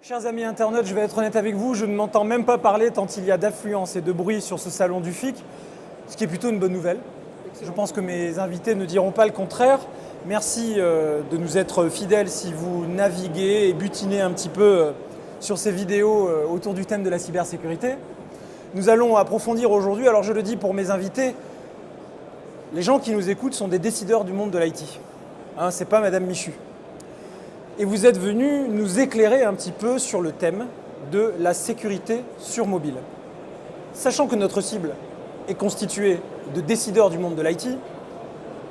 Chers amis internautes, je vais être honnête avec vous, je ne m'entends même pas parler tant il y a d'affluence et de bruit sur ce salon du FIC, ce qui est plutôt une bonne nouvelle. Je pense que mes invités ne diront pas le contraire. Merci de nous être fidèles si vous naviguez et butinez un petit peu sur ces vidéos autour du thème de la cybersécurité. Nous allons approfondir aujourd'hui, alors je le dis pour mes invités, les gens qui nous écoutent sont des décideurs du monde de l'IT. Hein, c'est pas Madame Michu. Et vous êtes venus nous éclairer un petit peu sur le thème de la sécurité sur mobile. Sachant que notre cible est constituée de décideurs du monde de l'IT,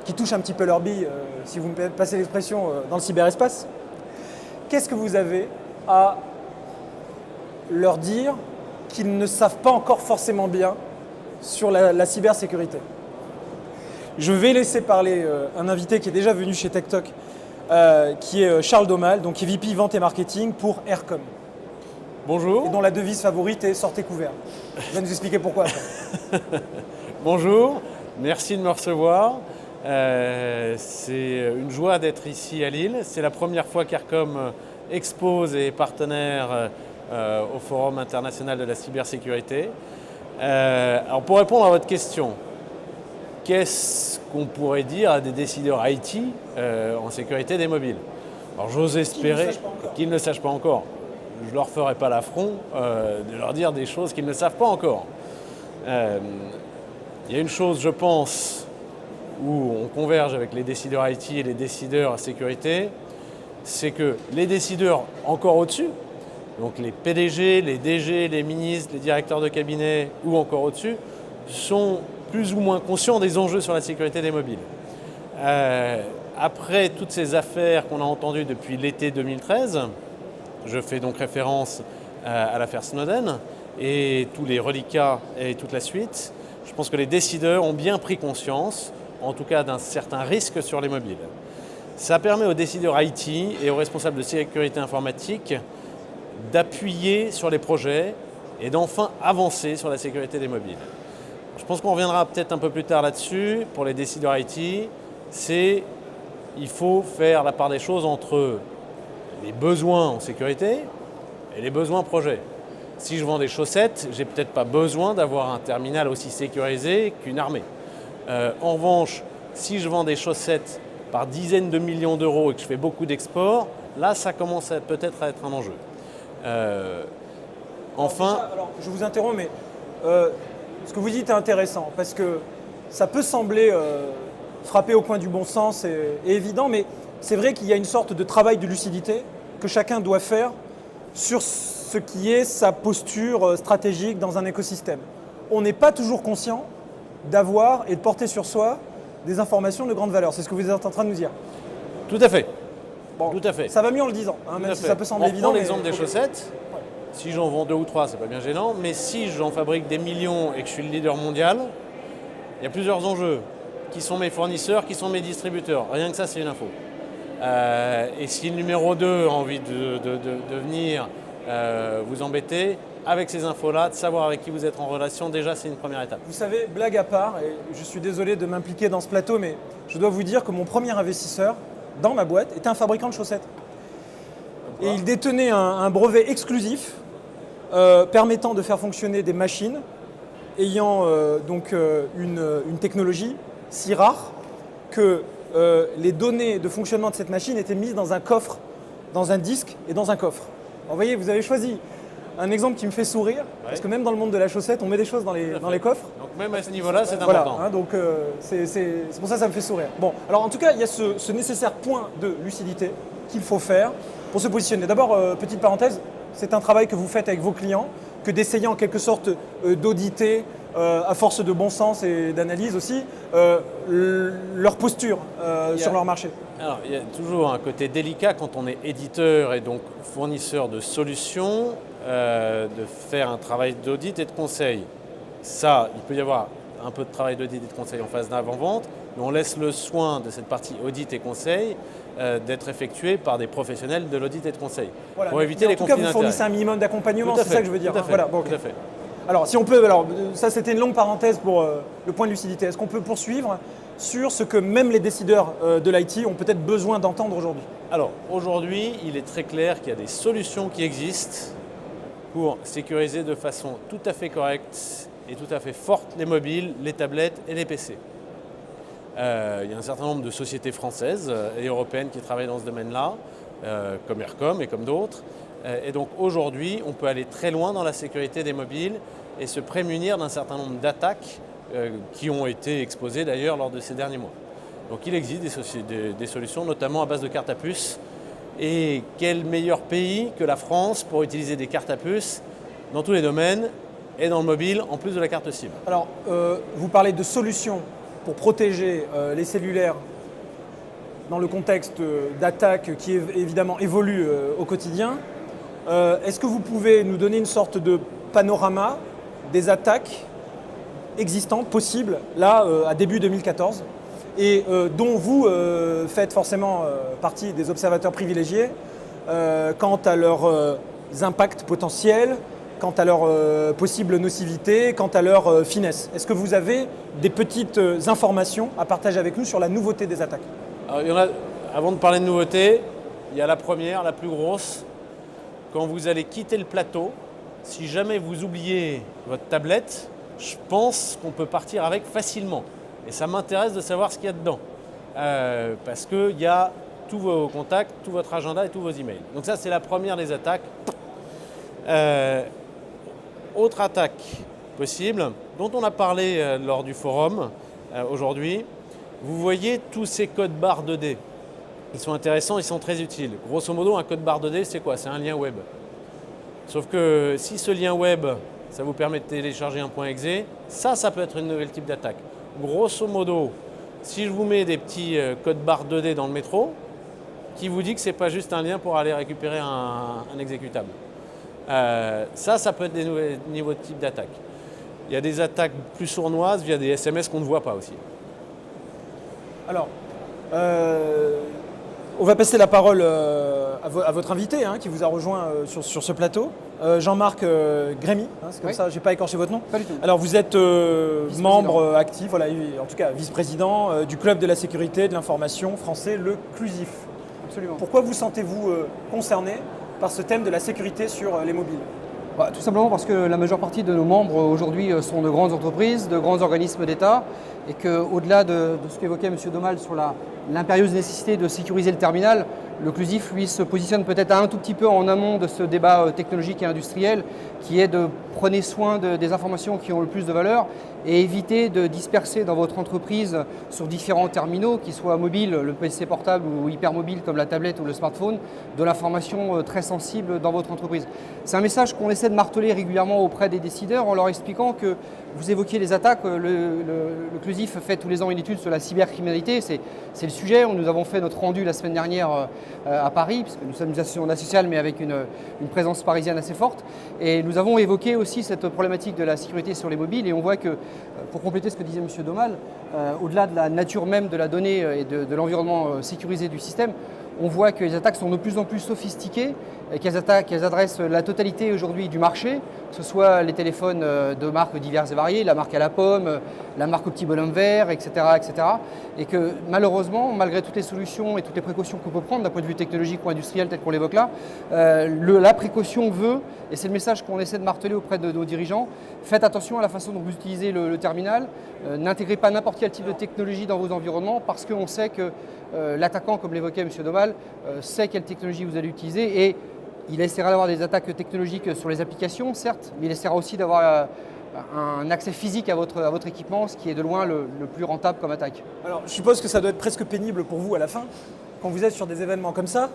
qui touchent un petit peu leur bille, si vous me passez l'expression, dans le cyberespace, qu'est-ce que vous avez à leur dire qu'ils ne savent pas encore forcément bien sur la cybersécurité? Je vais laisser parler un invité qui est déjà venu chez TechTalk, qui est Charles Daumal, donc qui est VP Vente et Marketing pour Aircom. Bonjour. Et dont la devise favorite est « Sortez couvert ». Il va nous expliquer pourquoi. Bonjour, merci de me recevoir. C'est une joie d'être ici à Lille. C'est la première fois qu'Aircom expose et est partenaire au Forum international de la cybersécurité. Alors pour répondre à votre question, qu'est-ce qu'on pourrait dire à des décideurs IT en sécurité des mobiles? Alors j'ose espérer qu'ils ne le sachent pas encore. Je ne leur ferai pas l'affront de leur dire des choses qu'ils ne savent pas encore. Il y a une chose, je pense, où on converge avec les décideurs IT et les décideurs sécurité, c'est que les décideurs encore au-dessus, donc les PDG, les DG, les ministres, les directeurs de cabinet ou encore au-dessus, sont plus ou moins conscients des enjeux sur la sécurité des mobiles. Après toutes ces affaires qu'on a entendues depuis l'été 2013, je fais donc référence à l'affaire Snowden et tous les reliquats et toute la suite, je pense que les décideurs ont bien pris conscience, en tout cas d'un certain risque sur les mobiles. Ça permet aux décideurs IT et aux responsables de sécurité informatique d'appuyer sur les projets et d'enfin avancer sur la sécurité des mobiles. Je pense qu'on reviendra peut-être un peu plus tard là-dessus. Pour les décideurs IT, il faut faire la part des choses entre les besoins en sécurité et les besoins projets. Si je vends des chaussettes, j'ai peut-être pas besoin d'avoir un terminal aussi sécurisé qu'une armée. En revanche, si je vends des chaussettes par dizaines de millions d'euros et que je fais beaucoup d'exports, là, ça commence peut-être à être un enjeu. Enfin... Alors, je vous interromps, mais ce que vous dites est intéressant, parce que ça peut sembler frapper au coin du bon sens et évident, mais c'est vrai qu'il y a une sorte de travail de lucidité que chacun doit faire sur ce qui est sa posture stratégique dans un écosystème. On n'est pas toujours conscient d'avoir et de porter sur soi des informations de grande valeur. C'est ce que vous êtes en train de nous dire. Tout à fait. Bon, tout à fait. Ça va mieux en le disant, hein, même si ça peut sembler évident. On prend l'exemple des chaussettes. Si j'en vends 2 ou 3, c'est pas bien gênant, mais si j'en fabrique des millions et que je suis le leader mondial, il y a plusieurs enjeux. Qui sont mes fournisseurs, qui sont mes distributeurs. Rien que ça, c'est une info. Et si le numéro 2 a envie de venir vous embêter, avec ces infos-là, de savoir avec qui vous êtes en relation, déjà, c'est une première étape. Vous savez, blague à part, et je suis désolé de m'impliquer dans ce plateau, mais je dois vous dire que mon premier investisseur dans ma boîte était un fabricant de chaussettes. Et il détenait un brevet exclusif permettant de faire fonctionner des machines ayant une technologie si rare que les données de fonctionnement de cette machine étaient mises dans un coffre, dans un disque et dans un coffre. Alors, vous voyez, vous avez choisi un exemple qui me fait sourire, parce que même dans le monde de la chaussette, on met des choses dans les coffres. Donc même à ce niveau-là, c'est voilà, important. Hein, donc c'est pour ça que ça me fait sourire. Bon, alors en tout cas, il y a ce nécessaire point de lucidité qu'il faut faire pour se positionner. D'abord, petite parenthèse, c'est un travail que vous faites avec vos clients, que d'essayer en quelque sorte d'auditer, à force de bon sens et d'analyse aussi, leur posture sur leur marché. Alors, il y a toujours un côté délicat quand on est éditeur et donc fournisseur de solutions, de faire un travail d'audit et de conseil. Ça, il peut y avoir un peu de travail d'audit et de conseil en phase d'avant-vente, mais on laisse le soin de cette partie audit et conseil d'être effectué par des professionnels de l'audit et de conseil. Voilà. Pour éviter les conflits d'intérêts. En tout cas, vous fournissez un minimum d'accompagnement, c'est ça que je veux dire. Tout à fait. Voilà, bon, okay. Tout à fait. Alors, si on peut, ça c'était une longue parenthèse pour le point de lucidité. Est-ce qu'on peut poursuivre sur ce que même les décideurs de l'IT ont peut-être besoin d'entendre aujourd'hui? Alors aujourd'hui, il est très clair qu'il y a des solutions qui existent pour sécuriser de façon tout à fait correcte et tout à fait forte les mobiles, les tablettes et les PC. Il y a un certain nombre de sociétés françaises et européennes qui travaillent dans ce domaine-là, comme Aircom et comme d'autres. Et donc aujourd'hui, on peut aller très loin dans la sécurité des mobiles et se prémunir d'un certain nombre d'attaques qui ont été exposées d'ailleurs lors de ces derniers mois. Donc il existe des solutions, notamment à base de cartes à puce. Et quel meilleur pays que la France pour utiliser des cartes à puce dans tous les domaines et dans le mobile, en plus de la carte SIM. Alors, vous parlez de solutions pour protéger les cellulaires dans le contexte d'attaques qui évidemment évoluent au quotidien. Est-ce que vous pouvez nous donner une sorte de panorama des attaques existantes, possibles, là, à début 2014, et dont vous faites forcément partie des observateurs privilégiés quant à leurs impacts potentiels, quant à leur possible nocivité, quant à leur finesse? Est-ce que vous avez des petites informations à partager avec nous sur la nouveauté des attaques? Alors, avant de parler de nouveautés, il y a la première, la plus grosse. Quand vous allez quitter le plateau, si jamais vous oubliez votre tablette, je pense qu'on peut partir avec facilement. Et ça m'intéresse de savoir ce qu'il y a dedans. Parce qu'il y a tous vos contacts, tout votre agenda et tous vos emails. Donc ça, c'est la première des attaques. Autre attaque possible, dont on a parlé lors du forum aujourd'hui, vous voyez tous ces codes barres 2D. Ils sont intéressants, ils sont très utiles. Grosso modo, un code barre 2D, c'est quoi? C'est un lien web. Sauf que si ce lien web, ça vous permet de télécharger un .exe, ça peut être une nouvelle type d'attaque. Grosso modo, si je vous mets des petits codes barres 2D dans le métro, qui vous dit que ce n'est pas juste un lien pour aller récupérer un exécutable. Ça peut être des nouveaux niveaux de type d'attaque. Il y a des attaques plus sournoises via des SMS qu'on ne voit pas aussi. Alors, on va passer la parole à votre invité qui vous a rejoint sur ce plateau, Jean-Marc Grémy, c'est comme ça, je n'ai pas écorché votre nom. Pas du tout. Alors vous êtes membre actif, voilà, en tout cas vice-président du Club de la sécurité de l'information français, le CLUSIF. Absolument. Pourquoi vous sentez-vous concerné par ce thème de la sécurité sur les mobiles? Tout simplement parce que la majeure partie de nos membres aujourd'hui sont de grandes entreprises, de grands organismes d'État, et qu'au-delà de ce qu'évoquait M. Domal sur l'impérieuse nécessité de sécuriser le terminal, le CLUSIF, lui, se positionne peut-être un tout petit peu en amont de ce débat technologique et industriel qui est de prendre soin des informations qui ont le plus de valeur et éviter de disperser dans votre entreprise sur différents terminaux, qu'ils soient mobiles, le PC portable ou hypermobile comme la tablette ou le smartphone, de l'information très sensible dans votre entreprise. C'est un message qu'on essaie de marteler régulièrement auprès des décideurs en leur expliquant que vous évoquiez les attaques, le CLUSIF fait tous les ans une étude sur la cybercriminalité, c'est le sujet. Nous avons fait notre rendu la semaine dernière à Paris, puisque nous sommes une association sociale mais avec une présence parisienne assez forte. Et nous avons évoqué aussi cette problématique de la sécurité sur les mobiles et on voit que, pour compléter ce que disait M. Domal, au-delà de la nature même de la donnée et de l'environnement sécurisé du système, on voit que les attaques sont de plus en plus sophistiquées, qu'elles adressent la totalité aujourd'hui du marché, que ce soit les téléphones de marques diverses et variées, la marque à la pomme, la marque au petit bonhomme vert, etc., etc. Et que malheureusement, malgré toutes les solutions et toutes les précautions qu'on peut prendre d'un point de vue technologique ou industriel tel qu'on l'évoque là, la précaution veut, et c'est le message qu'on essaie de marteler auprès de nos dirigeants, faites attention à la façon dont vous utilisez le terminal, n'intégrez pas n'importe quel type de technologie dans vos environnements parce qu'on sait que l'attaquant, comme l'évoquait M. Domal, sait quelle technologie vous allez utiliser et il essaiera d'avoir des attaques technologiques sur les applications, certes, mais il essaiera aussi d'avoir un accès physique à votre équipement, ce qui est de loin le plus rentable comme attaque. Alors, je suppose que ça doit être presque pénible pour vous à la fin, quand vous êtes sur des événements comme ça,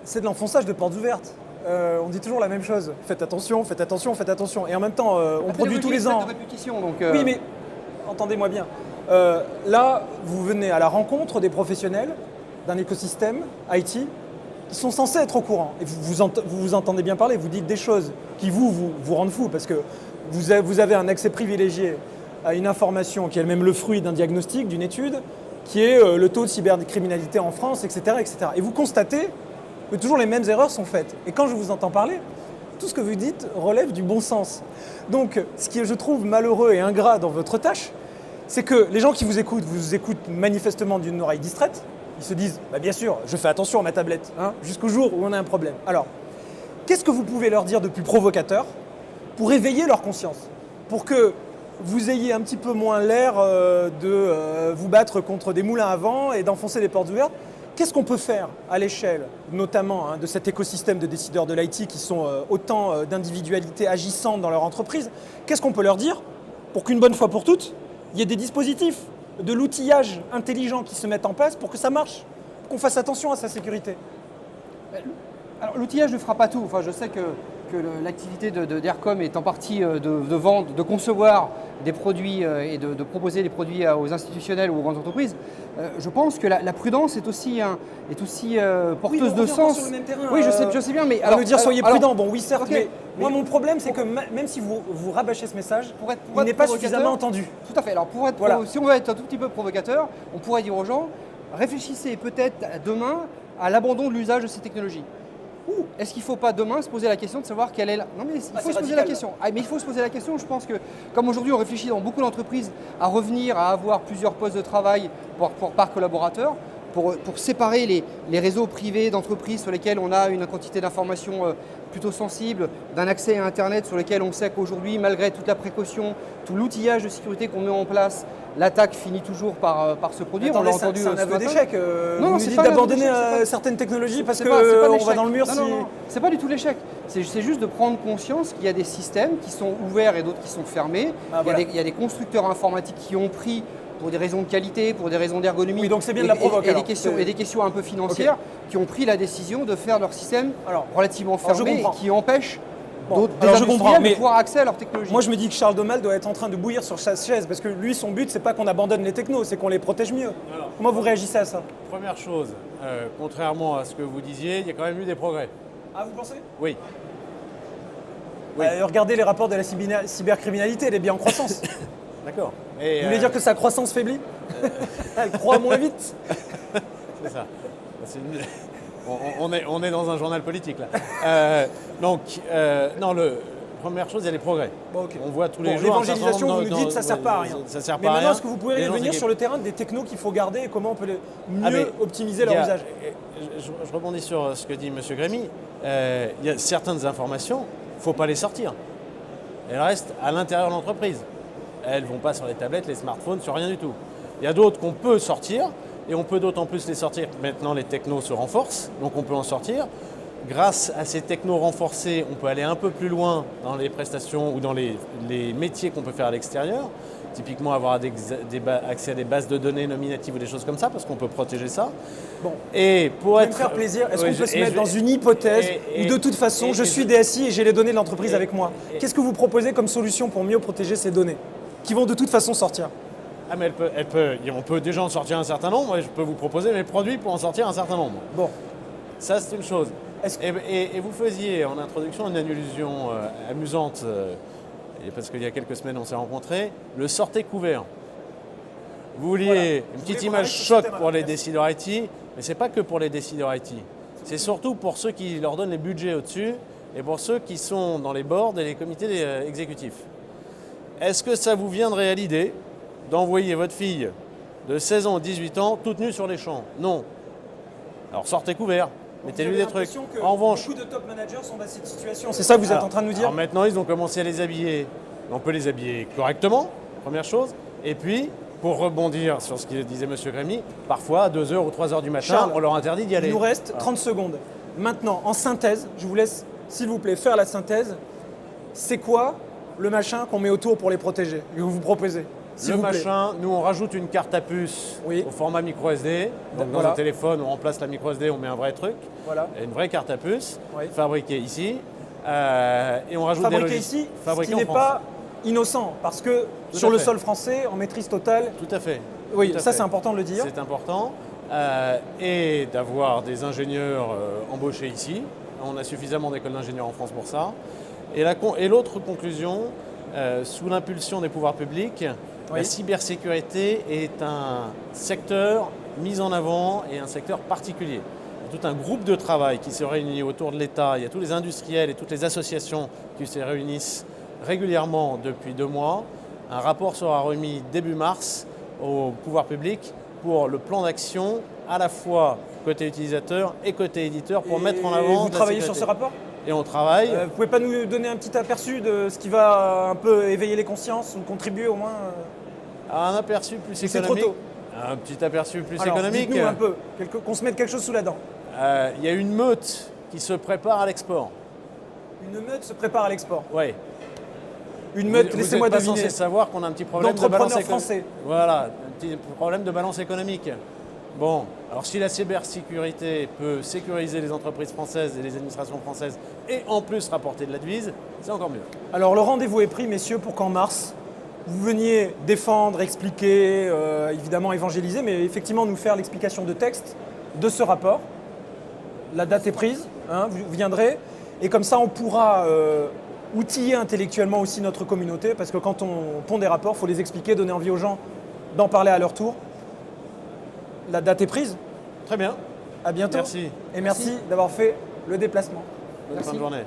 c'est de l'enfonçage de portes ouvertes. On dit toujours la même chose, faites attention, faites attention, faites attention. Et en même temps, on produit tous les ans. De répétition, donc Oui, mais entendez-moi bien. Là, vous venez à la rencontre des professionnels d'un écosystème IT qui sont censés être au courant. Et vous entendez bien parler, vous dites des choses qui vous rendent fou parce que vous avez un accès privilégié à une information qui est elle-même le fruit d'un diagnostic, d'une étude, qui est le taux de cybercriminalité en France, etc., etc. Et vous constatez que toujours les mêmes erreurs sont faites. Et quand je vous entends parler, tout ce que vous dites relève du bon sens. Donc, ce qui est, je trouve, malheureux et ingrat dans votre tâche, c'est que les gens qui vous écoutent manifestement d'une oreille distraite. Ils se disent, bah bien sûr, je fais attention à ma tablette, hein, jusqu'au jour où on a un problème. Alors, qu'est-ce que vous pouvez leur dire de plus provocateur pour éveiller leur conscience, pour que vous ayez un petit peu moins l'air de vous battre contre des moulins à vent et d'enfoncer les portes ouvertes? Qu'est-ce qu'on peut faire à l'échelle, notamment de cet écosystème de décideurs de l'IT qui sont autant d'individualités agissantes dans leur entreprise? Qu'est-ce qu'on peut leur dire pour qu'une bonne fois pour toutes, il y ait des dispositifs, de l'outillage intelligent qui se mettent en place pour que ça marche, qu'on fasse attention à sa sécurité? Alors l'outillage ne fera pas tout. Enfin, je sais que l'activité d'Aircom est en partie de vendre, de concevoir des produits et de proposer des produits aux institutionnels ou aux grandes entreprises. Je pense que la prudence est aussi porteuse de sens. Sur le même terrain, oui, je sais bien, mais alors, dire soyez prudent. Bon, oui, certes, okay, mais moi, mon problème, c'est que même si vous rabâchez ce message, pour il n'est pas suffisamment entendu. Tout à fait. Alors, si on veut être un tout petit peu provocateur, on pourrait dire aux gens, réfléchissez peut-être demain à l'abandon de l'usage de ces technologies. Est-ce qu'il ne faut pas demain se poser la question de savoir quelle est la... Non mais il faut se poser la question. Mais il faut se poser la question, je pense que comme aujourd'hui on réfléchit dans beaucoup d'entreprises à revenir à avoir plusieurs postes de travail par collaborateur, pour séparer les réseaux privés d'entreprises sur lesquels on a une quantité d'informations plutôt sensible, d'un accès à Internet sur lequel on sait qu'aujourd'hui, malgré toute la précaution, tout l'outillage de sécurité qu'on met en place, l'attaque finit toujours par se produire. Attendez, on l'a entendu. C'est un aveu d'échec. Non, vous nous dites d'abandonner certaines technologies parce qu'on va dans le mur. Non, c'est pas du tout l'échec. C'est juste de prendre conscience qu'il y a des systèmes qui sont ouverts et d'autres qui sont fermés. Il y a des constructeurs informatiques qui ont pris pour des raisons de qualité, pour des raisons d'ergonomie, oui, donc c'est bien de la provoque, et des questions un peu financières, qui ont pris la décision de faire leur système relativement fermé et qui empêchent des industriels de pouvoir accès à leur technologie. Moi je me dis que Charles Domal doit être en train de bouillir sur sa chaise parce que lui son but c'est pas qu'on abandonne les technos, c'est qu'on les protège mieux. Alors, comment vous réagissez à ça? Première chose, contrairement à ce que vous disiez, il y a quand même eu des progrès. Ah, vous pensez? Oui. Regardez les rapports de la cybercriminalité, elle est bien en croissance. D'accord. Vous voulez dire que sa croissance faiblit? Elle croît moins vite? C'est ça. On est dans un journal politique là. Première chose, il y a les progrès. Bon, okay. On voit tous les jours. L'évangélisation, vous nous dites, ça ne sert pas à rien. Ça sert pas mais à maintenant, rien. est-ce que vous pouvez revenir sur le terrain des technos qu'il faut garder et comment on peut mieux optimiser leur usage? Je rebondis sur ce que dit M. Grémy. Il y a certaines informations, il ne faut pas les sortir. Elles restent à l'intérieur de l'entreprise. Elles ne vont pas sur les tablettes, les smartphones, sur rien du tout. Il y a d'autres qu'on peut sortir, et on peut d'autant plus les sortir. Maintenant, les technos se renforcent, donc on peut en sortir. Grâce à ces technos renforcés, on peut aller un peu plus loin dans les prestations ou dans les métiers qu'on peut faire à l'extérieur. Typiquement, avoir accès à des bases de données nominatives ou des choses comme ça, parce qu'on peut protéger ça. Bon. Et pour me faire plaisir, est-ce qu'on peut se mettre dans une hypothèse où de toute façon, je suis DSI et j'ai les données de l'entreprise avec moi? Qu'est-ce que vous proposez comme solution pour mieux protéger ces données qui vont de toute façon sortir? Ah mais on peut déjà en sortir un certain nombre et je peux vous proposer mes produits pour en sortir un certain nombre. Bon. Ça, c'est une chose. Et vous faisiez en introduction une allusion amusante, parce qu'il y a quelques semaines on s'est rencontrés, le sortez couvert. Vous vouliez une petite image choc pour les décideurs IT, mais ce n'est pas que pour les décideurs IT. C'est surtout pour ceux qui leur donnent les budgets au-dessus et pour ceux qui sont dans les boards et les comités exécutifs. Est-ce que ça vous viendrait à l'idée d'envoyer votre fille de 16 ans à 18 ans toute nue sur les champs? Non. Alors sortez couvert. Mettez-lui des trucs. En revanche, beaucoup de top managers sont dans cette situation. C'est ça que vous êtes en train de nous dire? Alors maintenant, ils ont commencé à les habiller. On peut les habiller correctement, première chose. Et puis, pour rebondir sur ce que disait M. Grémy, parfois à 2h ou 3h du matin, Charles, on leur interdit d'y aller. Il nous reste 30 secondes. Maintenant, en synthèse, je vous laisse, s'il vous plaît, faire la synthèse. C'est quoi le machin qu'on met autour pour les protéger, que vous proposez? Le machin, nous on rajoute une carte à puce au format micro SD. Donc dans un téléphone, on remplace la micro SD, on met un vrai truc. Voilà. Une vraie carte à puce, fabriquée ici. Et on rajoute fabriquée ici, ce qui n'est pas innocent, parce que sur le sol français, en maîtrise totale. Tout à fait. Oui, ça c'est important de le dire. C'est important. Et d'avoir des ingénieurs embauchés ici. On a suffisamment d'écoles d'ingénieurs en France pour ça. Et l'autre conclusion, sous l'impulsion des pouvoirs publics, la cybersécurité est un secteur mis en avant et un secteur particulier. Il y a tout un groupe de travail qui se réunit autour de l'État. Il y a tous les industriels et toutes les associations qui se réunissent régulièrement depuis 2 mois Un rapport sera remis début mars au pouvoir public pour le plan d'action à la fois côté utilisateur et côté éditeur pour mettre en avant. Vous travaillez sur ce rapport? Et on travaille. Vous pouvez pas nous donner un petit aperçu de ce qui va un peu éveiller les consciences ou contribuer au moins Un aperçu plus c'est économique. trop tôt. Un petit aperçu plus Alors, économique. dites-nous un peu, qu'on se mette quelque chose sous la dent. Il y a une meute qui se prépare à l'export. Une meute se prépare à l'export. Oui. Une meute, laissez-moi Vous n'êtes pas deviner. censé savoir qu'on a un petit problème de D'entrepreneurs balance français. Voilà, un petit problème de balance économique. Bon, alors si la cybersécurité peut sécuriser les entreprises françaises et les administrations françaises et en plus rapporter de la devise, c'est encore mieux. Alors le rendez-vous est pris, messieurs, pour qu'en mars, vous veniez défendre, expliquer, évidemment évangéliser, mais effectivement nous faire l'explication de texte de ce rapport. La date est prise, hein, vous viendrez, et comme ça on pourra outiller intellectuellement aussi notre communauté, parce que quand on pond des rapports, il faut les expliquer, donner envie aux gens d'en parler à leur tour. La date est prise. Très bien. À bientôt. Merci. Et merci d'avoir fait le déplacement. Bonne fin de journée.